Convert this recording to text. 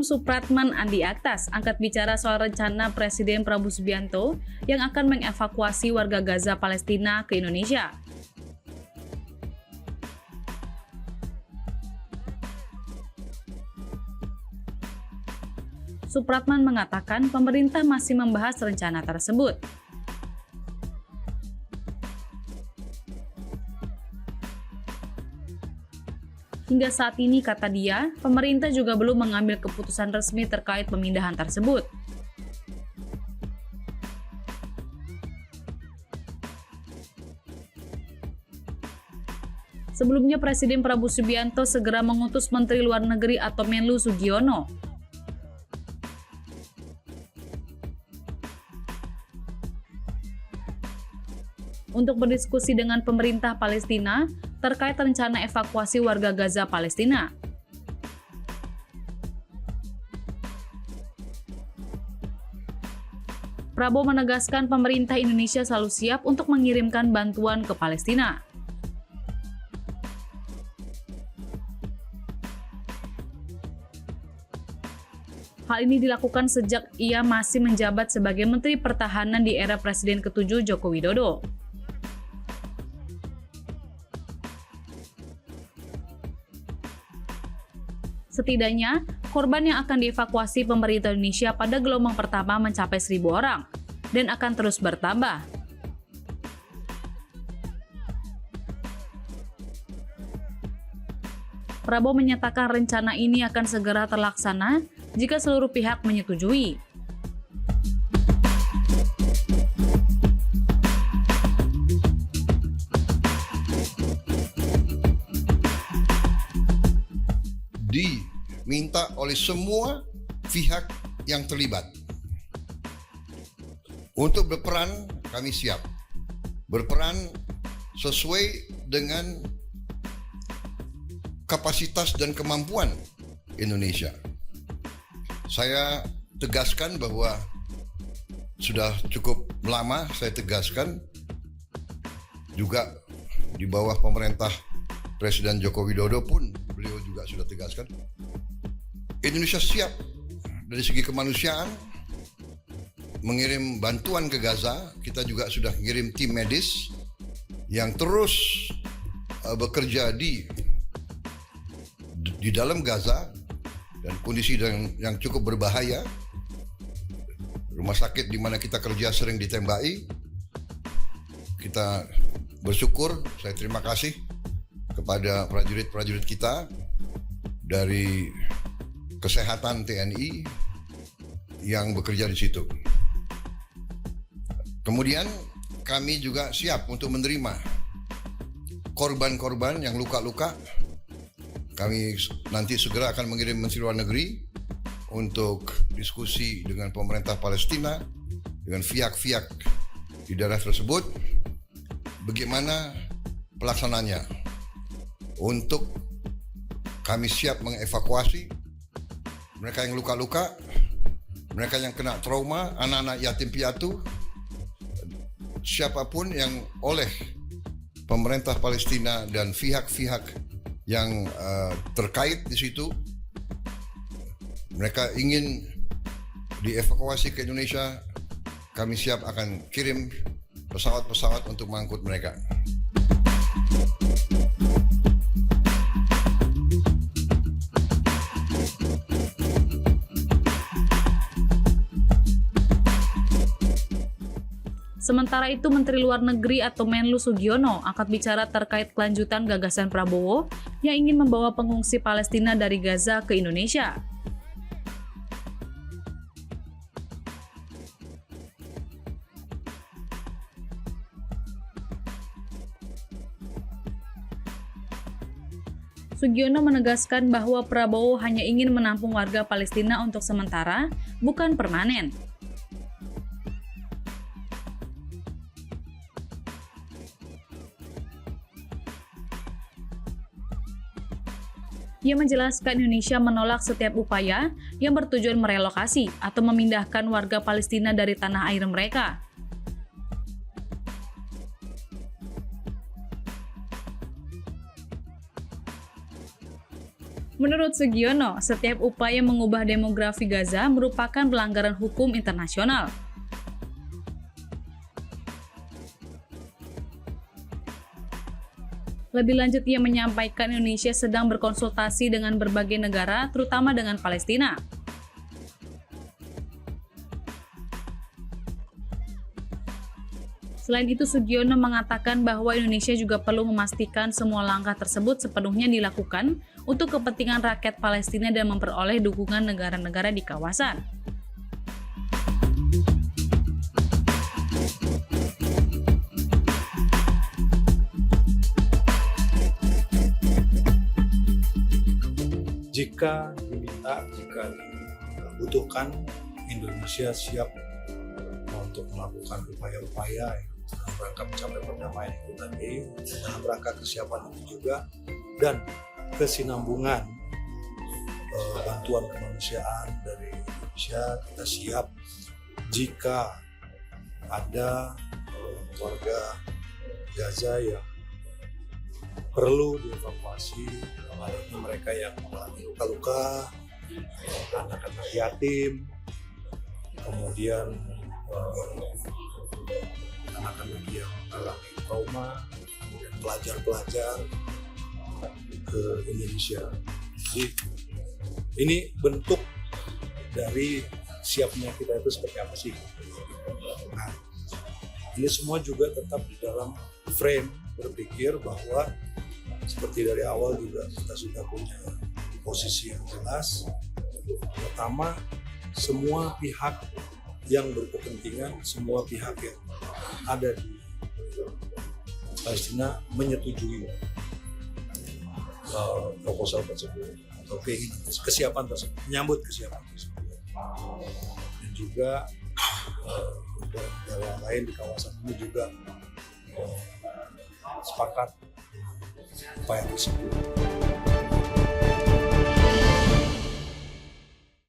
Supratman Andi Aktas angkat bicara soal rencana Presiden Prabowo Subianto yang akan mengevakuasi warga Gaza Palestina ke Indonesia. Supratman mengatakan pemerintah masih membahas rencana tersebut. Hingga saat ini, kata dia, pemerintah juga belum mengambil keputusan resmi terkait pemindahan tersebut. Sebelumnya, Presiden Prabowo Subianto segera mengutus Menteri Luar Negeri atau Menlu Sugiono untuk berdiskusi dengan pemerintah Palestina terkait rencana evakuasi warga Gaza Palestina. Prabowo menegaskan pemerintah Indonesia selalu siap untuk mengirimkan bantuan ke Palestina. Hal ini dilakukan sejak ia masih menjabat sebagai Menteri Pertahanan di era Presiden ke-7 Joko Widodo. Setidaknya, korban yang akan dievakuasi pemerintah Indonesia pada gelombang pertama mencapai 1.000 orang dan akan terus bertambah. Prabowo menyatakan rencana ini akan segera terlaksana jika seluruh pihak menyetujui. Diminta oleh semua pihak yang terlibat untuk berperan. Kami siap berperan sesuai dengan kapasitas dan kemampuan Indonesia. Saya tegaskan bahwa sudah cukup lama saya tegaskan juga di bawah pemerintah Presiden Joko Widodo pun beliau juga sudah tegaskan Indonesia siap dari segi kemanusiaan mengirim bantuan ke Gaza. Kita juga sudah mengirim tim medis yang terus bekerja di dalam Gaza dan kondisi yang cukup berbahaya. Rumah sakit di mana kita kerja sering ditembaki. Kita bersyukur, saya terima kasih kepada prajurit-prajurit kita dari kesehatan TNI yang bekerja di situ. Kemudian kami juga siap untuk menerima korban-korban yang luka-luka. Kami nanti segera akan mengirim Menteri Luar Negeri untuk diskusi dengan pemerintah Palestina, dengan pihak-pihak di daerah tersebut, bagaimana pelaksananya. Untuk kami siap mengevakuasi mereka yang luka-luka, mereka yang kena trauma, anak-anak yatim piatu, siapapun yang oleh pemerintah Palestina dan pihak-pihak yang terkait di situ, mereka ingin dievakuasi ke Indonesia, kami siap akan kirim pesawat-pesawat untuk mengangkut mereka. Sementara itu, Menteri Luar Negeri atau Menlu Sugiono angkat bicara terkait kelanjutan gagasan Prabowo yang ingin membawa pengungsi Palestina dari Gaza ke Indonesia. Sugiono menegaskan bahwa Prabowo hanya ingin menampung warga Palestina untuk sementara, bukan permanen. Ia menjelaskan Indonesia menolak setiap upaya yang bertujuan merelokasi atau memindahkan warga Palestina dari tanah air mereka. Menurut Sugiono, setiap upaya mengubah demografi Gaza merupakan pelanggaran hukum internasional. Lebih lanjut, ia menyampaikan Indonesia sedang berkonsultasi dengan berbagai negara, terutama dengan Palestina. Selain itu, Sugiono mengatakan bahwa Indonesia juga perlu memastikan semua langkah tersebut sepenuhnya dilakukan untuk kepentingan rakyat Palestina dan memperoleh dukungan negara-negara di kawasan. Jika dibutuhkan, Indonesia siap untuk melakukan upaya-upaya dalam rangka mencapai perdamaian itu tadi, dalam rangka kesiapan itu juga, dan kesinambungan bantuan kemanusiaan dari Indonesia. Kita siap jika ada warga Gaza yang perlu dievakuasi, apalagi mereka yang mengalami luka-luka, anak-anak yatim, kemudian anak-anak yang mengalami trauma, kemudian pelajar-pelajar ke Indonesia. Jadi ini bentuk dari siapnya kita itu seperti apa sih? Nah, ini semua juga tetap di dalam frame berpikir bahwa seperti dari awal juga kita sudah punya posisi yang jelas. Pertama, semua pihak yang berkepentingan, semua pihak yang ada di Palestina menyetujui proposal tersebut atau keinginan, kesiapan tersebut, menyambut kesiapan tersebut. Dan juga negara lain di kawasan ini juga sepakat upaya tersebut.